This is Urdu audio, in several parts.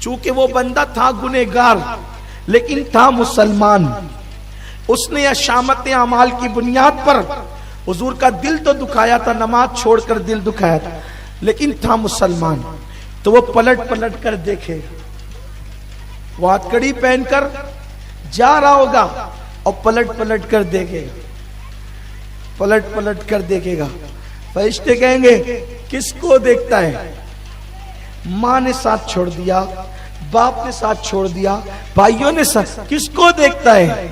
چونکہ وہ بندہ تھا گنہگار لیکن تھا مسلمان. اس نے اشامت اعمال کی بنیاد پر حضور کا دل تو دکھایا تھا, نماز چھوڑ کر دل دکھایا تھا, لیکن تھا مسلمان. تو وہ پلٹ پلٹ کر دیکھے, وہ ہتھکڑی پہن کر جا رہا ہوگا اور پلٹ پلٹ کر دیکھے گا, پلٹ پلٹ کر دیکھے گا. فرشتے کہیں گے کس کو دیکھتا ہے؟ ماں نے ساتھ چھوڑ دیا, باپ نے ساتھ چھوڑ دیا, بھائیوں نے ساتھ, کس کو دیکھتا ہے؟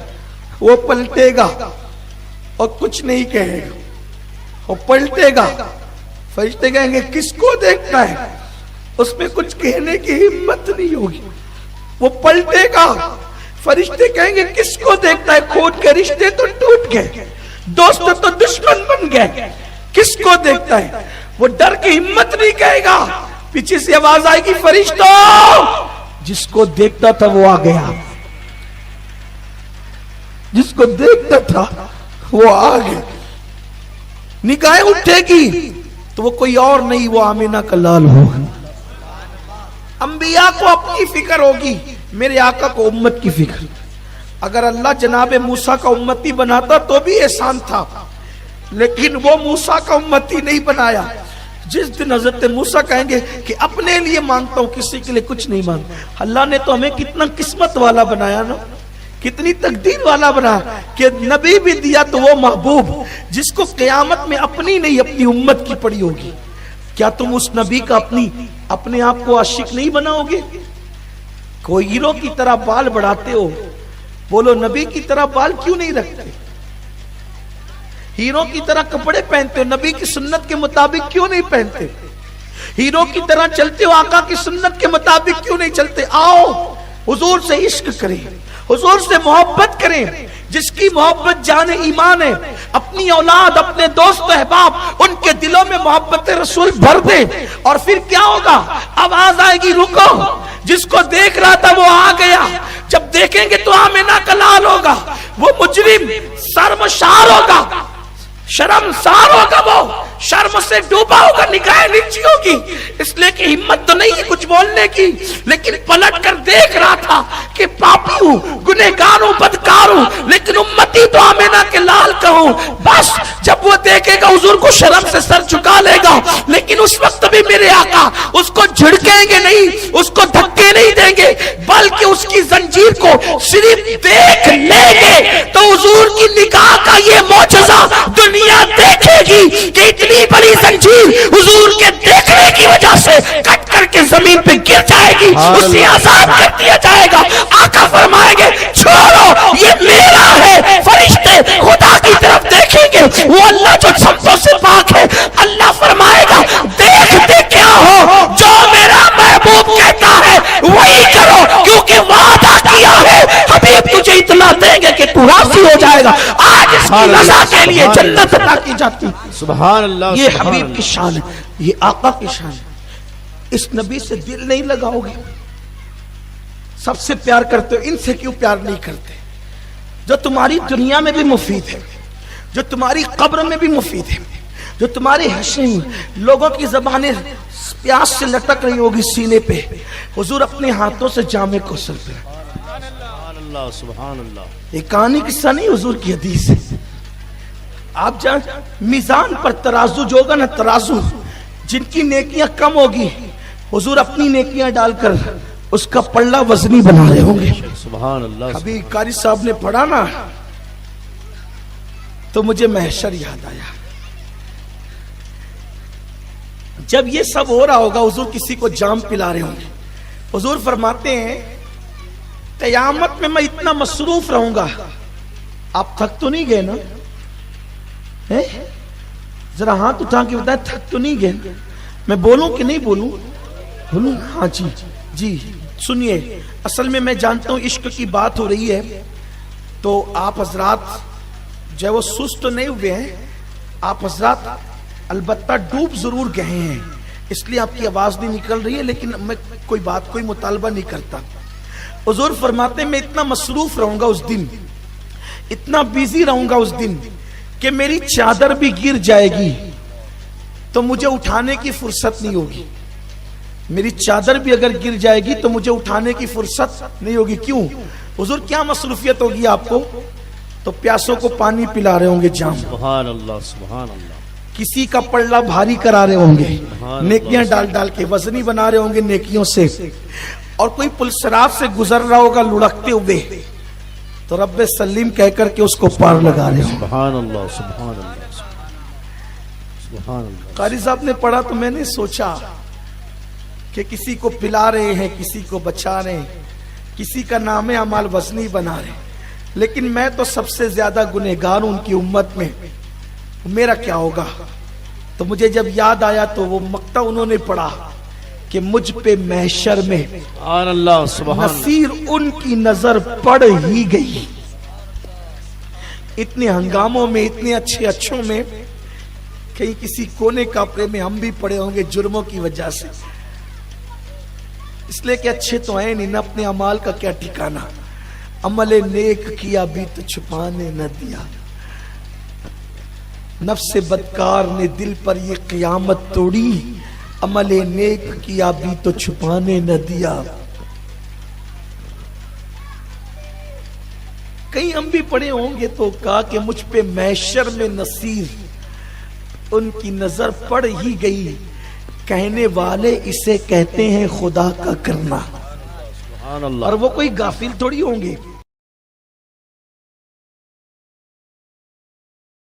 وہ پلٹے گا اور کچھ نہیں کہے گا, وہ پلٹے گا. فرشتے کہیں گے کس کو دیکھتا ہے؟ اس میں کچھ کہنے کی ہمت نہیں ہوگی, وہ پلٹے گا. فرشتے کہیں گے کس کو دیکھتا ہے؟ خون کے رشتے تو ٹوٹ گئے, دوست تو دشمن بن گئے, کس کو دیکھتا ہے؟ وہ ڈر کی ہمت نہیں کہے گا. پیچھے سے آواز آئے گی فرشتوں, جس کو دیکھتا تھا وہ آ گیا, جس کو دیکھتا تھا وہ آ گیا. نگاہیں اٹھے گی تو وہ کوئی اور نہیں, وہ آمینہ کا لال ہوگا. انبیاء کو اپنی فکر ہوگی, میرے آقا کو امت کی فکر. اگر اللہ جناب موسیٰ کا امتی بناتا تو بھی احسان تھا, لیکن وہ موسیٰ کا امتی نہیں بنایا. جس دن حضرت موسیٰ کہیں گے کہ اپنے لیے مانگتا ہوں, کسی کے لیے کچھ نہیں مانگتا. اللہ نے تو ہمیں کتنا قسمت والا بنایا نا, کتنی تقدیر والا بنایا کہ نبی بھی دیا تو وہ محبوب جس کو قیامت میں اپنی نہیں اپنی امت کی پڑی ہوگی. کیا تم اس نبی کا اپنے آپ کو عاشق نہیں بناؤ گے؟ کوئی ہیرو کی طرح بال بڑھاتے ہو, بولو نبی کی طرح بال کیوں نہیں رکھتے؟ ہیرو کی طرح کپڑے پہنتے ہو, نبی کی سنت کے مطابق کیوں نہیں پہنتے؟ ہیرو کی طرح چلتے ہو, آقا کی سنت کے مطابق کیوں نہیں چلتے؟ آؤ حضور سے عشق کریں, حضور سے محبت کریں. جس کی محبت جان ایمان ہے, اپنی اولاد, اپنے دوست احباب, ان کے دلوں میں محبت رسول بھر دے. اور پھر کیا ہوگا؟ آواز آئے گی رکو. جس کو دیکھ رہا تھا وہ آ گیا. جب دیکھیں گے تو آمینہ کا لال ہوگا, وہ مجرم شرمسار ہوگا, شرمسار ہوگا, وہ شرم سے ڈوبا ہوگا, نگاہیں نیچی ہوگی. اس لیے کہ ہمت تو نہیں کچھ بولنے کی, لیکن پلٹ کر دیکھ رہا تھا کہ پاپی ہوں, گنہگار ہوں, بدکار ہوں, لیکن امتی تو آمینہ کے لال کا ہوں. بس جب وہ دیکھے گا حضور کو شرم سے سر جھکا لے گا, لیکن اس وقت بھی میرے آقا اس کو جھڑکیں گے نہیں, اس کو دھکے نہیں دیں گے, بلکہ اس کی زنجیر کو صرف دیکھ لیں گے تو حضور کی نگاہ کا یہ معجزہ دنیا دیکھے گی کہ اتنی بڑی زنجیر حضور کے دیکھنے کی وجہ سے کٹ کر کے زمین پہ گر جائے گی, اسے آزاد کر دیا جائے گا. آقا فرمائیں گے چھوڑو یہ میرا ہے. فرشتے خدا کی طرف دیکھیں گے, وہ اللہ جو سمتوں سے پاک ہے. اللہ فرمائے گا دیکھتے کیا ہو, جو میرا محبوب کہتا ہے وہی کرو, کیونکہ وعدہ کیا ہے حبیب تجھے اتنا دیں گے کہ تو راضی ہو جائے گا. آج اس کی رضا کے لیے جنت عطا کی جاتی. سبحان اللہ. یہ حبیب کی شان ہے, یہ آقا کی شان ہے. اس نبی سے دل نہیں لگاؤ گے, سب سے پیار کرتے ہو, ان سے کیوں پیار نہیں کرتے؟ جو تمہاری دنیا میں بھی مفید ہے, جو تمہاری قبر میں بھی مفید ہے, جو تمہاری حشر لوگوں کی زبانیں پیاس سے لٹک رہی ہوگی سینے پہ, حضور اپنے ہاتھوں سے جامع کوثر پہ. سبحان اللہ. یہ کہانی قصہ نہیں, حضور کی حدیث ہے. آپ جان میزان پر ترازو جو ہوگا نا, ترازو جن کی نیکیاں کم ہوگی, حضور اپنی نیکیاں ڈال کر اس کا پلڑا وزنی بنا رہے ہوں گے. سبحان اللہ. ابھی قاری صاحب نے پڑھا نا تو مجھے محشر یاد آیا. جب یہ سب ہو رہا ہوگا, حضور کسی کو جام پلا رہے ہوں گے. حضور فرماتے ہیں قیامت میں اتنا مصروف رہوں گا. آپ تھک تو نہیں گئے نا؟ ذرا ہاتھ اٹھا کے بتائیں تھک تو نہیں گئے؟ میں بولوں کہ نہیں بولوں؟ بولوں؟ ہاں جی جی. سنیے, اصل میں جانتا ہوں عشق کی بات ہو رہی ہے تو آپ حضرات جو وہ سست نہیں ہوئے ہیں, آپ حضرات البتہ ڈوب ضرور گئے ہیں, اس لیے آپ کی آواز نہیں نکل رہی ہے, لیکن میں کوئی مطالبہ نہیں کرتا. حضور فرماتے ہیں میں اتنا مصروف رہوں گا اس دن, اتنا بیزی رہوں گا اس دن کہ میری چادر بھی گر جائے گی تو مجھے اٹھانے کی فرصت نہیں ہوگی. میری چادر بھی اگر گر جائے گی تو مجھے اٹھانے کی فرصت نہیں ہوگی. کیوں حضور کیا مصروفیت ہوگی آپ کو؟ تو پیاسوں کو پانی پلا رہے ہوں گے جام, سبحان اللہ سبحان اللہ. کسی کا پلڑا بھاری کرا رہے ہوں گے, نیکیاں ڈال ڈال کے وزنی بنا رہے ہوں گے نیکیوں سے, اور کوئی پلسرات سے گزر رہا ہوگا لڑکتے ہوئے تو رب سلیم کہہ کر کے اس کو پار لگا رہے ہوں. سبحان اللہ سبحان اللہ سبحان اللہ. قاری صاحب نے پڑھا تو میں نے سوچا کہ کسی کو پلا رہے ہیں, کسی کو بچا رہے ہیں, کسی کا نام اعمال وزنی بنا رہے ہیں, لیکن میں تو سب سے زیادہ گنہگار ہوں ان کی امت میں, میرا کیا ہوگا؟ تو مجھے جب یاد آیا تو وہ مقطع انہوں نے پڑھا کہ مجھ پہ محشر میں سبحان اللہ سبحان اللہ. نصیر ان کی نظر پڑ ہی گئی. اتنے ہنگاموں میں, اتنے اچھے اچھوں میں, کہیں کسی کونے کاپڑے میں ہم بھی پڑے ہوں گے جرموں کی وجہ سے, اس لیے کہ اچھے تو ہیں نہیں, نہ اپنے عمال کا کیا ٹھکانا. عمل نیک کیا بھی تو چھپانے نہ دیا, نفس بدکار نے دل پر یہ قیامت توڑی, عمل نیک کیا بھی تو چھپانے نہ دیا. کہیں ہم بھی پڑے ہوں گے تو کہا کہ مجھ پہ محشر میں نصیر ان کی نظر پڑ ہی گئی, کہنے والے اسے کہتے ہیں خدا کا کرنا. سبحان اللہ. اور وہ کوئی غافل تھوڑی ہوں گے,